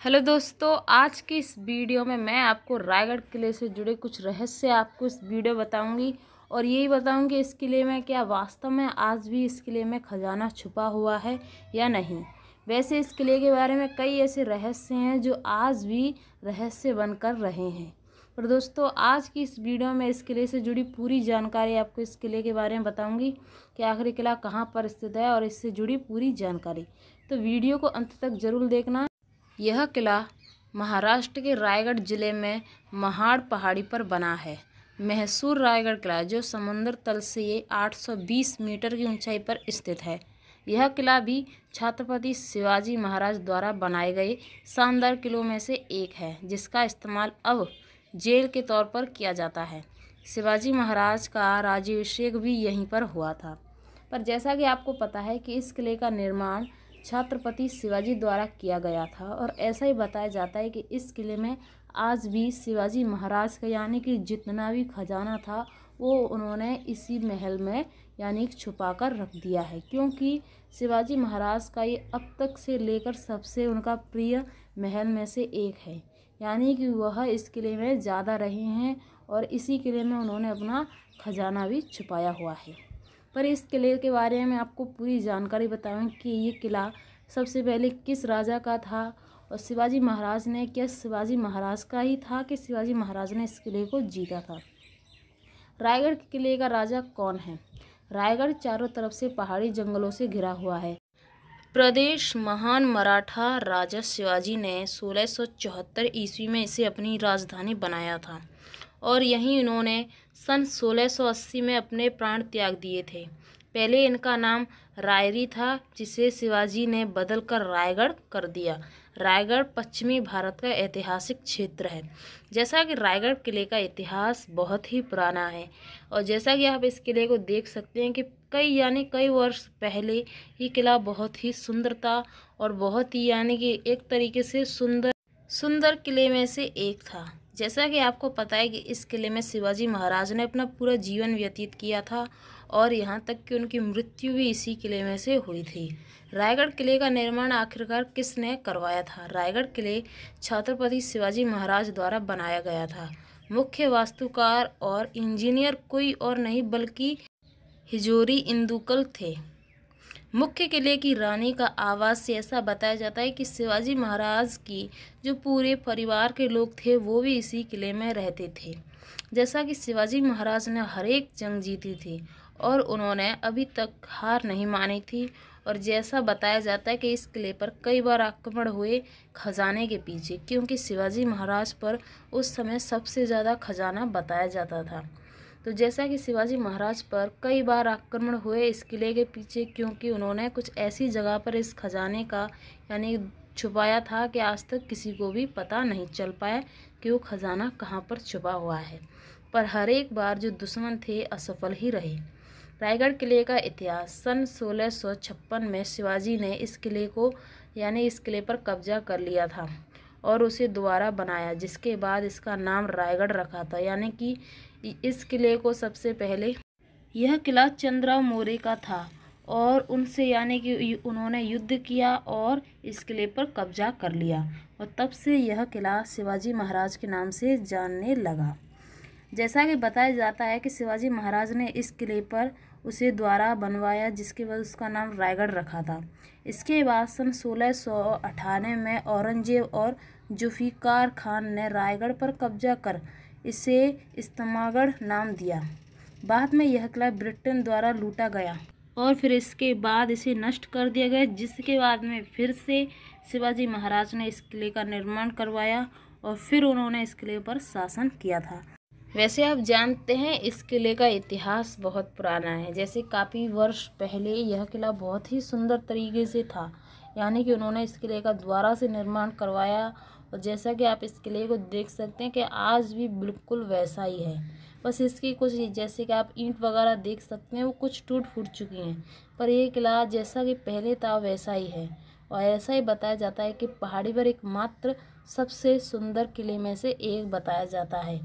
Hello दोस्तों, आज की इस वीडियो में मैं आपको रायगढ़ किले से जुड़े कुछ रहस्य आपको इस वीडियो बताऊंगी और यही बताऊंगी इस किले में क्या वास्तव में आज भी इस किले में खजाना छुपा हुआ है या नहीं। वैसे इस किले के बारे में कई ऐसे रहस्य हैं जो आज भी रहस्य बनकर रहे हैं। पर दोस्तों, आज की इस वीडियो में इस किले से जुड़ी पूरी जानकारी आपको इस किले के बारे में बताऊंगी कि आखिर किला कहाँ पर स्थित है और इससे जुड़ी पूरी जानकारी। तो वीडियो को अंत तक जरूर देखना। यह किला महाराष्ट्र के रायगढ़ जिले में महाड़ पहाड़ी पर बना है। महसूर रायगढ़ किला जो समुद्र तल से 820 मीटर की ऊंचाई पर स्थित है। यह किला भी छत्रपति शिवाजी महाराज द्वारा बनाए गए शानदार किलों में से एक है, जिसका इस्तेमाल अब जेल के तौर पर किया जाता है। शिवाजी महाराज का राज्याभिषेक भी यहीं पर हुआ था। पर जैसा कि आपको पता है कि इस किले का निर्माण छत्रपति शिवाजी द्वारा किया गया था और ऐसा ही बताया जाता है कि इस किले में आज भी शिवाजी महाराज का यानी कि जितना भी खजाना था वो उन्होंने इसी महल में यानी कि छुपा कर रख दिया है, क्योंकि शिवाजी महाराज का ये अब तक से लेकर सबसे उनका प्रिय महल में से एक है। यानी कि वह इस किले में ज़्यादा रहे हैं और इसी किले में उन्होंने अपना खजाना भी छुपाया हुआ है। पर इस किले के बारे में आपको पूरी जानकारी बताऊंगी कि ये किला सबसे पहले किस राजा का था और शिवाजी महाराज ने क्या शिवाजी महाराज का ही था कि शिवाजी महाराज ने इस किले को जीता था। रायगढ़ किले का राजा कौन है? रायगढ़ चारों तरफ से पहाड़ी जंगलों से घिरा हुआ है। प्रदेश महान मराठा राजा शिवाजी ने 1674 ईस्वी में इसे अपनी राजधानी बनाया था और यहीं उन्होंने सन 1680 में अपने प्राण त्याग दिए थे। पहले इनका नाम रायरी था, जिसे शिवाजी ने बदलकर रायगढ़ कर दिया। रायगढ़ पश्चिमी भारत का ऐतिहासिक क्षेत्र है। जैसा कि रायगढ़ किले का इतिहास बहुत ही पुराना है और जैसा कि आप इस किले को देख सकते हैं कि कई वर्ष पहले ये किला बहुत ही सुंदर था और बहुत ही यानी कि एक तरीके से सुंदर किले में से एक था। जैसा कि आपको पता है कि इस किले में शिवाजी महाराज ने अपना पूरा जीवन व्यतीत किया था और यहाँ तक कि उनकी मृत्यु भी इसी किले में से हुई थी। रायगढ़ किले का निर्माण आखिरकार किसने करवाया था? रायगढ़ किले छत्रपति शिवाजी महाराज द्वारा बनाया गया था। मुख्य वास्तुकार और इंजीनियर कोई और नहीं बल्कि हिजोरी इंदुकल थे। मुख्य किले की रानी का आवास से ऐसा बताया जाता है कि शिवाजी महाराज की जो पूरे परिवार के लोग थे वो भी इसी किले में रहते थे। जैसा कि शिवाजी महाराज ने हर एक जंग जीती थी और उन्होंने अभी तक हार नहीं मानी थी और जैसा बताया जाता है कि इस किले पर कई बार आक्रमण हुए खजाने के पीछे, क्योंकि शिवाजी महाराज पर उस समय सबसे ज़्यादा खजाना बताया जाता था। तो जैसा कि शिवाजी महाराज पर कई बार आक्रमण हुए इस किले के पीछे, क्योंकि उन्होंने कुछ ऐसी जगह पर इस खजाने का यानी छुपाया था कि आज तक किसी को भी पता नहीं चल पाया कि वो खजाना कहाँ पर छुपा हुआ है। पर हर एक बार जो दुश्मन थे असफल ही रहे। रायगढ़ किले का इतिहास सन 1656 में शिवाजी ने इस किले को यानी इस किले पर कब्जा कर लिया था और उसे दोबारा बनाया, जिसके बाद इसका नाम रायगढ़ रखा था। यानी कि इस किले को सबसे पहले यह किला चंद्रराव मौर्य का था और उनसे यानी कि उन्होंने युद्ध किया और इस किले पर कब्जा कर लिया और तब से यह किला शिवाजी महाराज के नाम से जानने लगा। जैसा कि बताया जाता है कि शिवाजी महाराज ने इस किले पर उसे द्वारा बनवाया, जिसके बाद उसका नाम रायगढ़ रखा था। इसके बाद सन 1698 में औरंगजेब और जुल्फिकार खान ने रायगढ़ पर कब्जा कर इसे इस्तामगढ़ नाम दिया। बाद में यह किला ब्रिटेन द्वारा लूटा गया और फिर इसके बाद इसे नष्ट कर दिया गया, जिसके बाद में फिर से शिवाजी महाराज ने इस किले का निर्माण करवाया और फिर उन्होंने इस किले पर शासन किया था। वैसे आप जानते हैं इस किले का इतिहास बहुत पुराना है। जैसे काफ़ी वर्ष पहले यह किला बहुत ही सुंदर तरीके से था, यानी कि उन्होंने इस किले का दोबारा से निर्माण करवाया और जैसा कि आप इस किले को देख सकते हैं कि आज भी बिल्कुल वैसा ही है। बस इसकी कुछ जैसे कि आप ईंट वगैरह देख सकते हैं वो कुछ टूट फूट चुकी हैं, पर यह किला जैसा कि पहले था वैसा ही है। और ऐसा ही बताया जाता है कि पहाड़ी पर एकमात्र सबसे सुंदर किले में से एक बताया जाता है,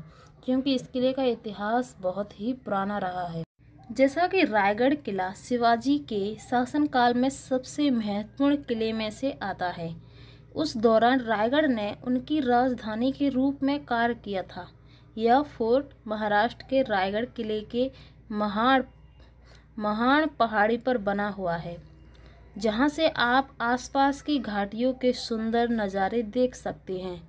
क्योंकि इस किले का इतिहास बहुत ही पुराना रहा है। जैसा कि रायगढ़ किला शिवाजी के शासनकाल में सबसे महत्वपूर्ण किले में से आता है। उस दौरान रायगढ़ ने उनकी राजधानी के रूप में कार्य किया था। यह फोर्ट महाराष्ट्र के रायगढ़ किले के महान पहाड़ी पर बना हुआ है, जहां से आप आसपास की घाटियों के सुंदर नज़ारे देख सकते हैं।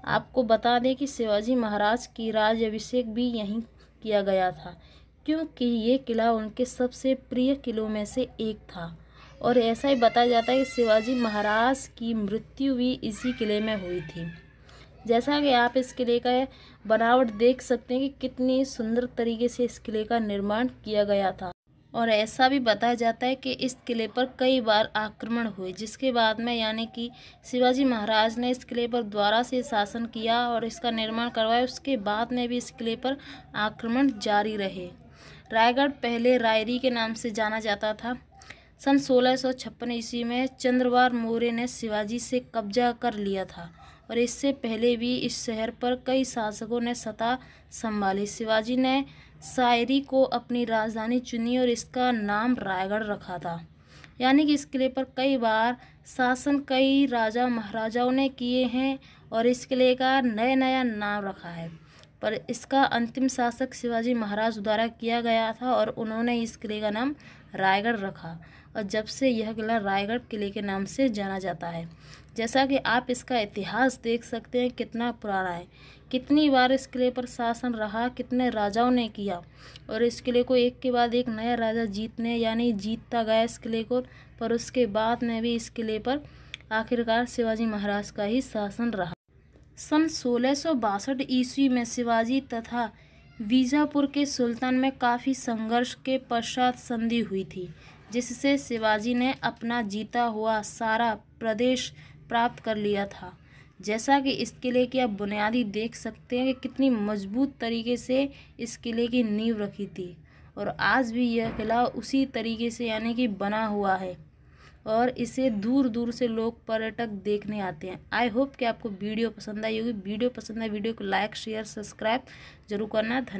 आपको बता दें कि शिवाजी महाराज की राज्याभिषेक भी यहीं किया गया था, क्योंकि ये किला उनके सबसे प्रिय किलों में से एक था। और ऐसा ही बताया जाता है कि शिवाजी महाराज की मृत्यु भी इसी किले में हुई थी। जैसा कि आप इस किले का बनावट देख सकते हैं कि कितनी सुंदर तरीके से इस किले का निर्माण किया गया था। और ऐसा भी बताया जाता है कि इस किले पर कई बार आक्रमण हुए, जिसके बाद में यानी कि शिवाजी महाराज ने इस किले पर दोबारा से शासन किया और इसका निर्माण करवाया। उसके बाद में भी इस किले पर आक्रमण जारी रहे। रायगढ़ पहले रायरी के नाम से जाना जाता था। सन 1656 ईस्वी में चंद्रवार मौर्य ने शिवाजी से कब्जा कर लिया था और इससे पहले भी इस शहर पर कई शासकों ने सत्ता संभाली। शिवाजी ने शायरी को अपनी राजधानी चुनी और इसका नाम रायगढ़ रखा था। यानी कि इस किले पर कई बार शासन कई राजा महाराजाओं ने किए हैं और इस किले का नया नाम रखा है, पर इसका अंतिम शासक शिवाजी महाराज द्वारा किया गया था और उन्होंने इस किले का नाम रायगढ़ रखा और जब से यह किला रायगढ़ किले के नाम से जाना जाता है। जैसा कि आप इसका इतिहास देख सकते हैं कितना पुराना है, कितनी बार इस किले पर शासन रहा, कितने राजाओं ने किया और इस किले को एक के बाद एक नया राजा जीतता गया इस किले को। पर उसके बाद में भी इस किले पर आखिरकार शिवाजी महाराज का ही शासन रहा। सन 1662 ईस्वी में शिवाजी तथा बीजापुर के सुल्तान में काफ़ी संघर्ष के पश्चात संधि हुई थी, जिससे शिवाजी ने अपना जीता हुआ सारा प्रदेश प्राप्त कर लिया था। जैसा कि इस किले की आप बुनियादी देख सकते हैं कि कितनी मजबूत तरीके से इस किले की नींव रखी थी और आज भी यह किला उसी तरीके से यानी कि बना हुआ है और इसे दूर दूर से लोग पर्यटक देखने आते हैं। आई होप कि आपको वीडियो पसंद आई होगी। वीडियो पसंद है वीडियो को लाइक शेयर सब्सक्राइब जरूर करना। धन्यवाद।